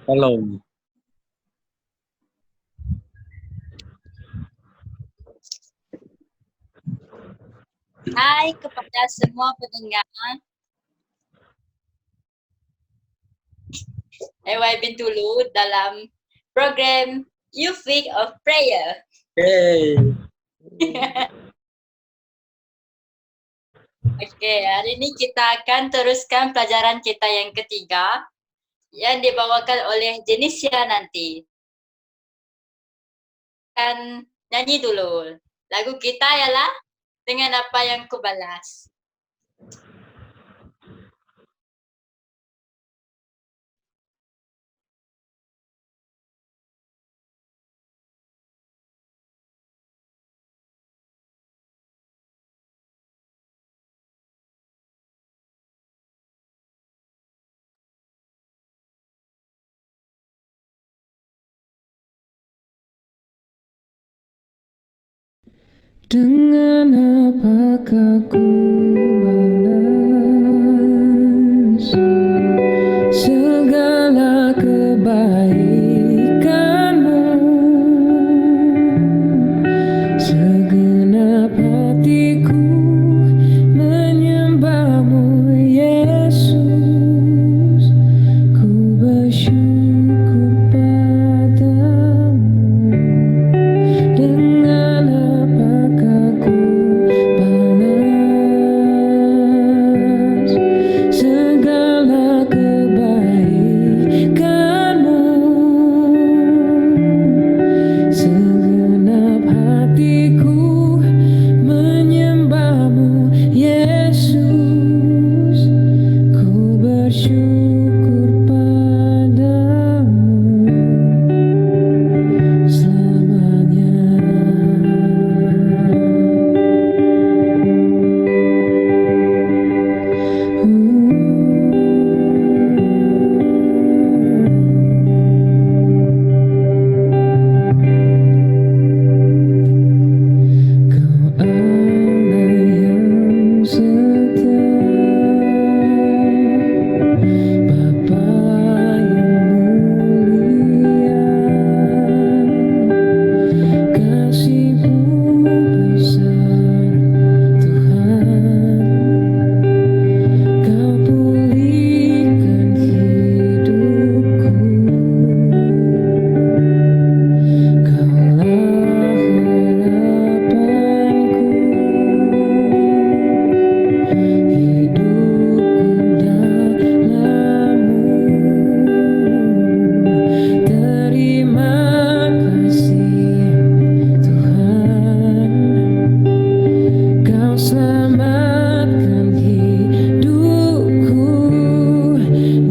Halo. Hai kepada semua pendengar EYB dulu dalam program You Week of Prayer. Hey. Oke, hari ini kita akan teruskan pelajaran kita yang ketiga yang dibawakan oleh Jenisya nanti. Kan nyanyi dulu. Lagu kita ialah Dengan Apa Yang Kubalas. Dengan apakah ku balas segala kebaikanmu, segenap hatiku menyembahmu Yesus, ku bersyukur padamu. Dengan apakah ku balas segala kebaikanmu, segenap hatiku menyembahmu Yesus, ku bersyukur padamu selamanya. Kau Allah yang setia, Bapa yang mulia, kasih-Mu besar Tuhan, Kau pulihkan hidupku, Kaulah harapanku, hidupku dalam-Mu. Terima kasih Tuhan, Kau selamatkan hidupku.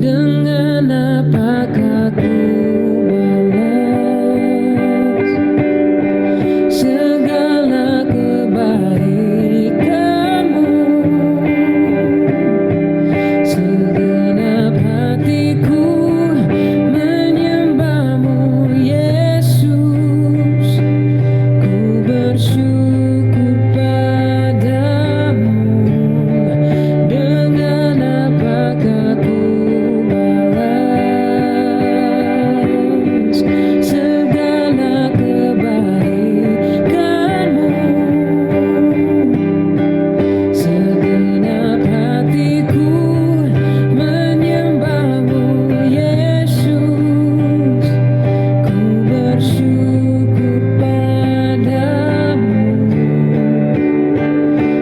Dengan apakah ku balas segala kebaikanmu, segenap hatiku menyembahmu Yesus, ku bersyukur padamu. Dengan apakah ku balas segala kebaikanmu, segenap hatiku menyembahmu Yesus, ku bersyukur padamu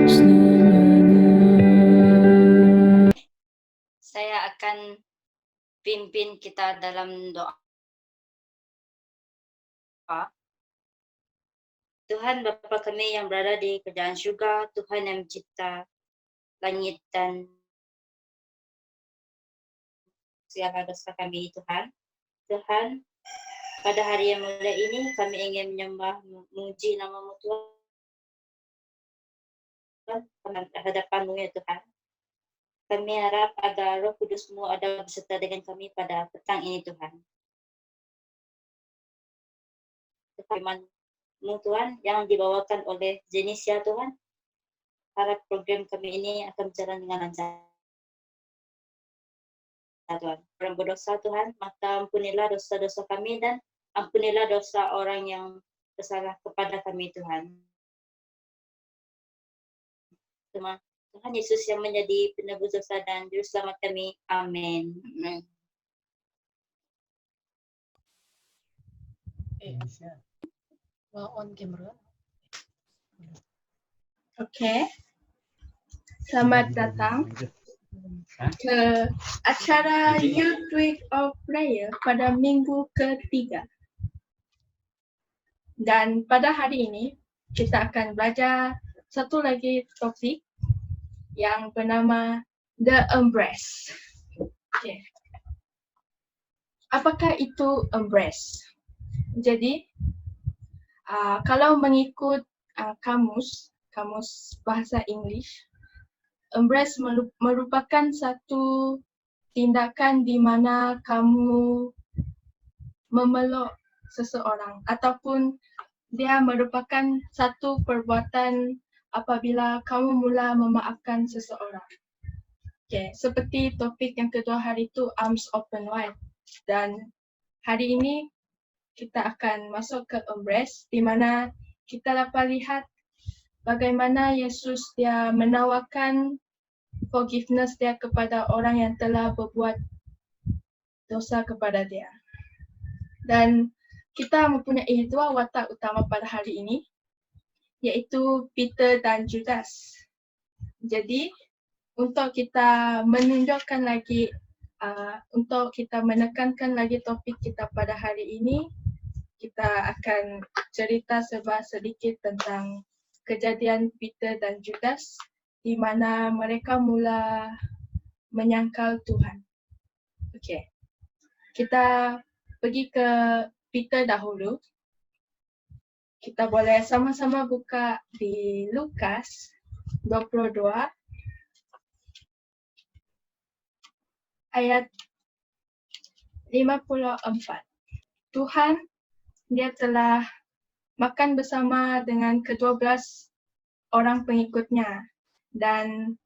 selamanya. Saya akan pimpin kita dalam doa. Tuhan Bapa kami yang berada di kerajaan surga, Tuhan yang mencipta langit dan segala dosa kami, Tuhan. Tuhan, pada hari yang mulia ini kami ingin menyembah, memuji nama-Mu Tuhan, hadapan-Mu ya Tuhan. Kami harap agar Roh Kudus-Mu ada beserta dengan kami pada petang ini Tuhan. Firman-Mu Tuhan yang dibawakan oleh Jenisya Tuhan, harap program kami ini akan berjalan dengan lancar. Tuhan. Orang berdosa Tuhan, maka ampunilah dosa-dosa kami dan ampunilah dosa orang yang bersalah kepada kami Tuhan. Tuhan Yesus yang menjadi penebus dosa dan juru selamat kami. Amin. Amen. On camera. Okey. Selamat datang ke acara Youth Week of Prayer pada minggu ketiga. Dan pada hari ini, kita akan belajar satu lagi topik yang bernama The Embrace. Okay. Apakah itu embrace? Jadi, kalau mengikut kamus bahasa Inggeris, embrace merupakan satu tindakan di mana kamu memeluk seseorang ataupun dia merupakan satu perbuatan apabila kamu mula memaafkan seseorang. Okay, seperti topik yang kedua hari itu, arms open wide. Dan hari ini kita akan masuk ke embrace di mana kita dapat lihat bagaimana Yesus dia menawarkan forgiveness dia kepada orang yang telah berbuat dosa kepada dia. Dan kita mempunyai dua watak utama pada hari ini, iaitu Peter dan Judas. Jadi, untuk kita menunjukkan lagi, untuk kita menekankan lagi topik kita pada hari ini, kita akan cerita sedikit tentang kejadian Peter dan Judas di mana mereka mula menyangkal Tuhan. Okey. Kita pergi ke Peter dahulu. Kita boleh sama-sama buka di Lukas 22 ayat 54. Tuhan dia telah makan bersama dengan ke-12 orang pengikutnya dan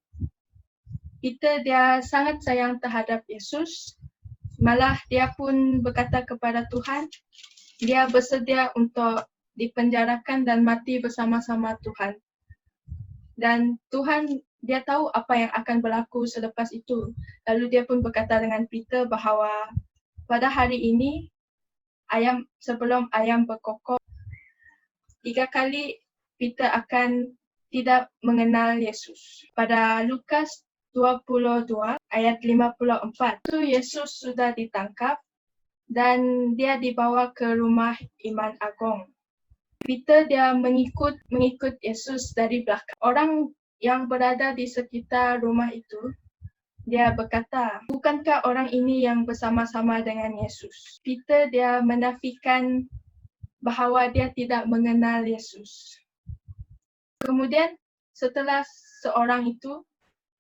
Peter dia sangat sayang terhadap Yesus. Malah dia pun berkata kepada Tuhan, dia bersedia untuk dipenjarakan dan mati bersama-sama Tuhan. Dan Tuhan dia tahu apa yang akan berlaku selepas itu. Lalu dia pun berkata dengan Peter bahawa pada hari ini sebelum ayam berkokok, 3 kali Peter akan tidak mengenal Yesus. Pada Lukas 22 ayat 54, itu Yesus sudah ditangkap dan dia dibawa ke rumah Imam Agung. Peter dia mengikut Yesus dari belakang. Orang yang berada di sekitar rumah itu, dia berkata, bukankah orang ini yang bersama-sama dengan Yesus? Peter dia menafikan bahawa dia tidak mengenal Yesus. Kemudian setelah seorang itu,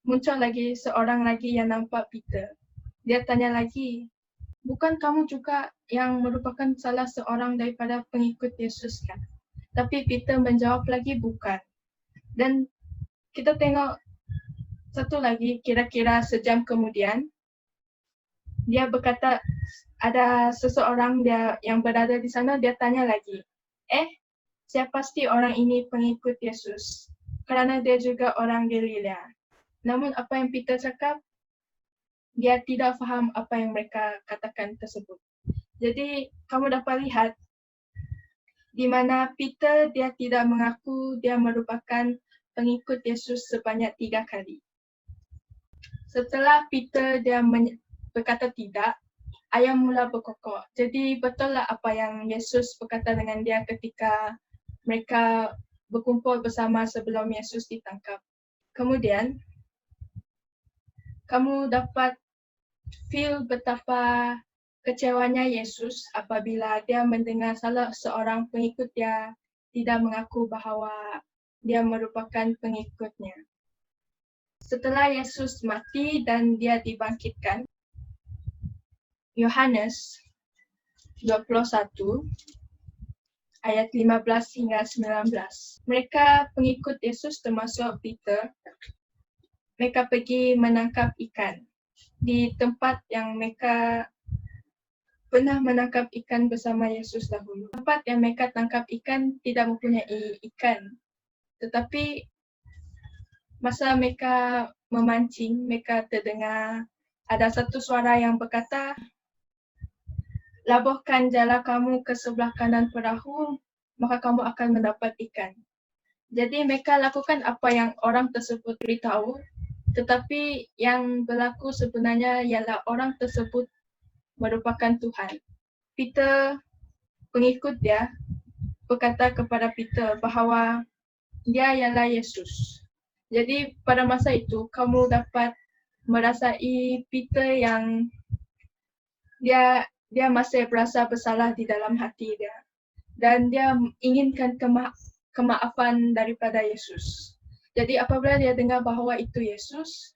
muncul lagi seorang lagi yang nampak Peter. Dia tanya lagi, bukan kamu juga yang merupakan salah seorang daripada pengikut Yesus kan? Tapi Peter menjawab lagi bukan. Dan kita tengok satu lagi, kira-kira sejam kemudian, dia berkata, ada seseorang dia yang berada di sana, dia tanya lagi, saya pasti orang ini pengikut Yesus, kerana dia juga orang Galilea. Namun apa yang Peter cakap, dia tidak faham apa yang mereka katakan tersebut. Jadi kamu dapat lihat di mana Peter dia tidak mengaku dia merupakan pengikut Yesus sebanyak 3 kali. Setelah Peter dia berkata tidak, ayam mula berkokok. Jadi betul lah apa yang Yesus berkata dengan dia ketika mereka berkumpul bersama sebelum Yesus ditangkap. Kemudian, kamu dapat feel betapa kecewanya Yesus apabila dia mendengar salah seorang pengikut dia tidak mengaku bahawa dia merupakan pengikutnya. Setelah Yesus mati dan dia dibangkitkan, Yohanes 21 ayat 15 hingga 19. Mereka pengikut Yesus termasuk Peter, mereka pergi menangkap ikan. di tempat yang mereka pernah menangkap ikan bersama Yesus dahulu. Tempat yang mereka tangkap ikan tidak mempunyai ikan. Tetapi masa mereka memancing, mereka terdengar ada satu suara yang berkata, "Labuhkan jala kamu ke sebelah kanan perahu, maka kamu akan mendapat ikan." Jadi mereka lakukan apa yang orang tersebut beritahu, tetapi yang berlaku sebenarnya ialah orang tersebut merupakan Tuhan. Peter, pengikut dia, berkata kepada Peter bahawa dia ialah Yesus. Jadi pada masa itu kamu dapat merasai Peter yang dia masih berasa bersalah di dalam hati dia dan dia inginkan kemaafan daripada Yesus. Jadi apabila dia dengar bahawa itu Yesus,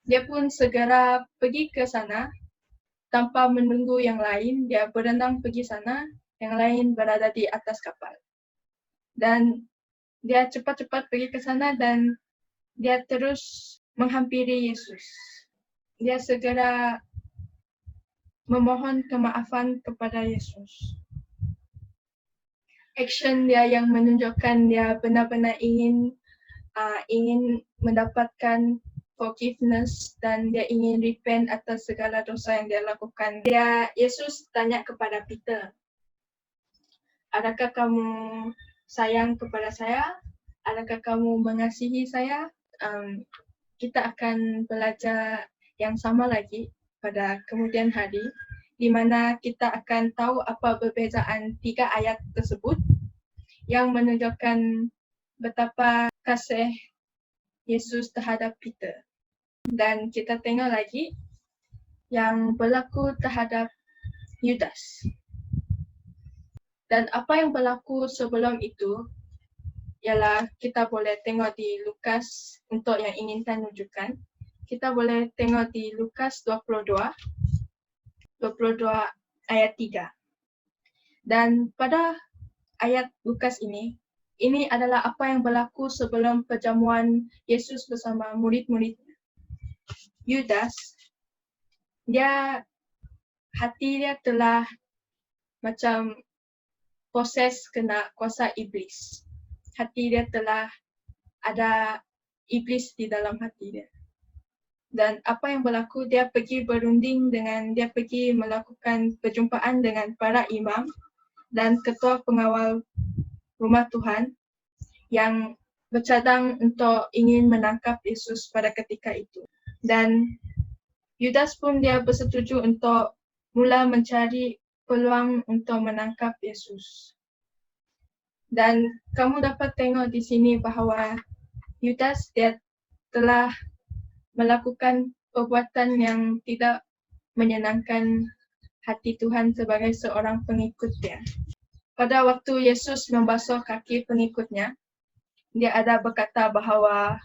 dia pun segera pergi ke sana tanpa menunggu yang lain. Dia berenang pergi sana, yang lain berada di atas kapal. Dan dia cepat-cepat pergi ke sana dan dia terus menghampiri Yesus. Dia segera memohon kemaafan kepada Yesus. Action dia yang menunjukkan dia benar-benar ingin mendapatkan forgiveness dan dia ingin repent atas segala dosa yang dia lakukan. Yesus tanya kepada Peter, "Adakah kamu sayang kepada saya? Adakah kamu mengasihi saya?" Kita akan belajar yang sama lagi pada kemudian hari, di mana kita akan tahu apa perbezaan 3 ayat tersebut yang menunjukkan betapa kasih Yesus terhadap Peter. Dan kita tengok lagi yang berlaku terhadap Yudas. Dan apa yang berlaku sebelum itu ialah kita boleh tengok di Lukas untuk yang ingin tunjukkan. Kita boleh tengok di Lukas 22 ayat 3. Dan pada ayat Lukas ini adalah apa yang berlaku sebelum perjamuan Yesus bersama murid-muridnya. Yudas, hati dia telah macam proses kena kuasa iblis. Hati dia telah ada iblis di dalam hati dia. Dan apa yang berlaku, dia pergi berunding dia pergi melakukan perjumpaan dengan para imam dan ketua pengawal rumah Tuhan yang bercadang untuk ingin menangkap Yesus pada ketika itu. Dan Yudas pun dia bersetuju untuk mula mencari peluang untuk menangkap Yesus. Dan kamu dapat tengok di sini bahawa Yudas dia telah melakukan perbuatan yang tidak menyenangkan hati Tuhan sebagai seorang pengikut dia. Pada waktu Yesus membasuh kaki pengikutnya, dia ada berkata bahawa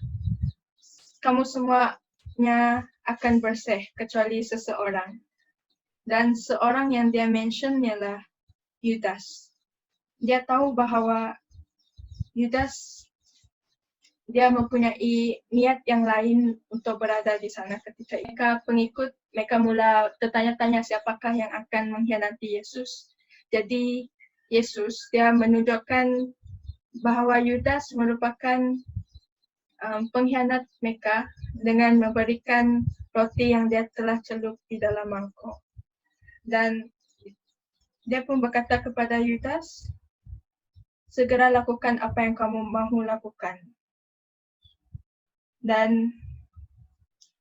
kamu semuanya akan bersih kecuali seseorang. Dan seorang yang dia mention ialah Yudas. Dia tahu bahawa Yudas dia mempunyai niat yang lain untuk berada di sana ketika mereka pengikut, mereka mula bertanya-tanya siapakah yang akan mengkhianati Yesus. Jadi Yesus dia menunjukkan bahawa Yudas merupakan pengkhianat mereka dengan memberikan roti yang dia telah celup di dalam mangkuk. Dan dia pun berkata kepada Yudas, segera lakukan apa yang kamu mahu lakukan. Dan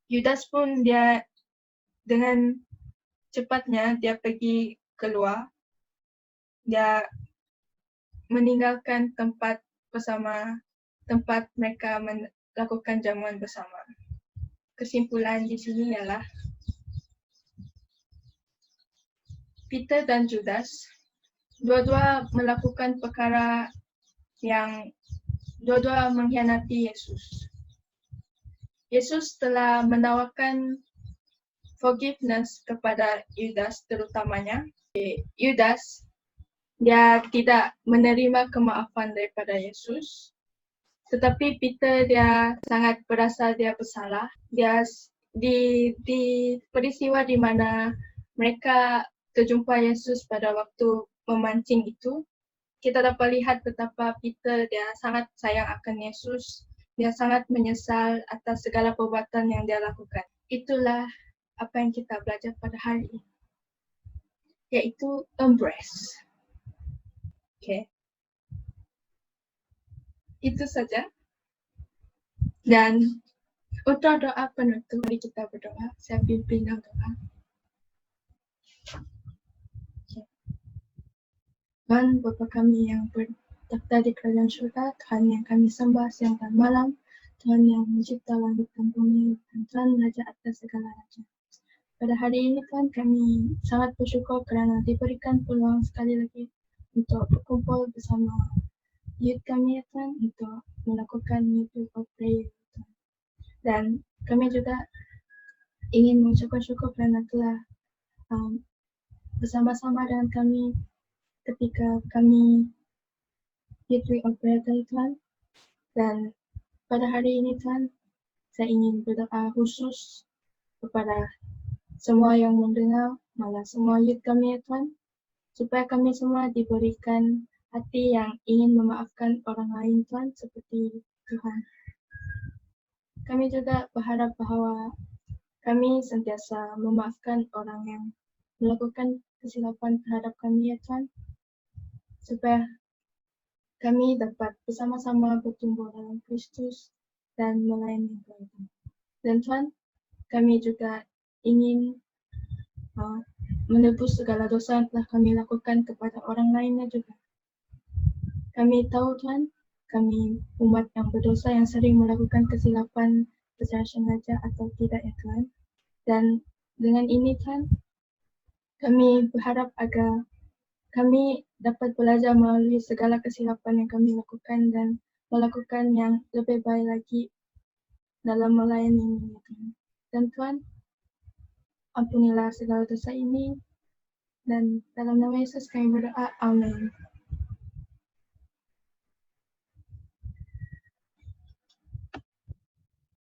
Yudas pun dia dengan cepatnya dia pergi keluar. Dia meninggalkan tempat mereka melakukan jamuan bersama. Kesimpulan di sini ialah Peter dan Judas dua-dua melakukan perkara yang dua-dua mengkhianati Yesus. Yesus telah menawarkan forgiveness kepada Yudas terutamanya. Yudas dia tidak menerima kemaafan daripada Yesus. Tetapi Peter dia sangat berasa dia bersalah. Dia di peristiwa di mana mereka terjumpa Yesus pada waktu memancing itu, kita dapat lihat betapa Peter dia sangat sayang akan Yesus. Dia sangat menyesal atas segala perbuatan yang dia lakukan. Itulah apa yang kita belajar pada hari ini, yaitu embrace. Okay. Itu saja. Dan untuk doa penutup, mari kita berdoa. Saya pimpin dalam doa. Okay. Tuhan Bapa kami yang bertakhta di kerajaan surga, Tuhan yang kami sembah siang dan malam, Tuhan yang mencipta langit dan bumi, dan Tuhan Raja atas segala raja. Pada hari ini Tuhan kami sangat bersyukur kerana diberikan peluang sekali lagi untuk berkumpul bersama youth kami ya Tuhan, untuk melakukan meeting of prayer Tuhan. Dan kami juga ingin mengucapkan syukur kerana telah bersama-sama dengan kami ketika kami youth week of prayer Tuhan. Dan pada hari ini Tuhan, saya ingin berdoa khusus kepada semua yang mendengar, malah semua youth kami ya Tuhan, supaya kami semua diberikan hati yang ingin memaafkan orang lain Tuhan seperti Tuhan. Kami juga berharap bahawa kami sentiasa memaafkan orang yang melakukan kesilapan terhadap kami ya Tuhan, supaya kami dapat bersama-sama bertumbuh dalam Kristus dan melayani Tuhan. Dan Tuhan, kami juga ingin menebus segala dosa yang telah kami lakukan kepada orang lainnya juga. Kami tahu Tuhan, kami umat yang berdosa yang sering melakukan kesilapan secara sengaja atau tidak ya Tuhan. Dan dengan ini Tuhan, kami berharap agar kami dapat belajar melalui segala kesilapan yang kami lakukan dan melakukan yang lebih baik lagi dalam melayani ya Tuhan. Dan Tuhan, ampunilah segala dosa ini, dan dalam nama Yesus kami berdoa, amin.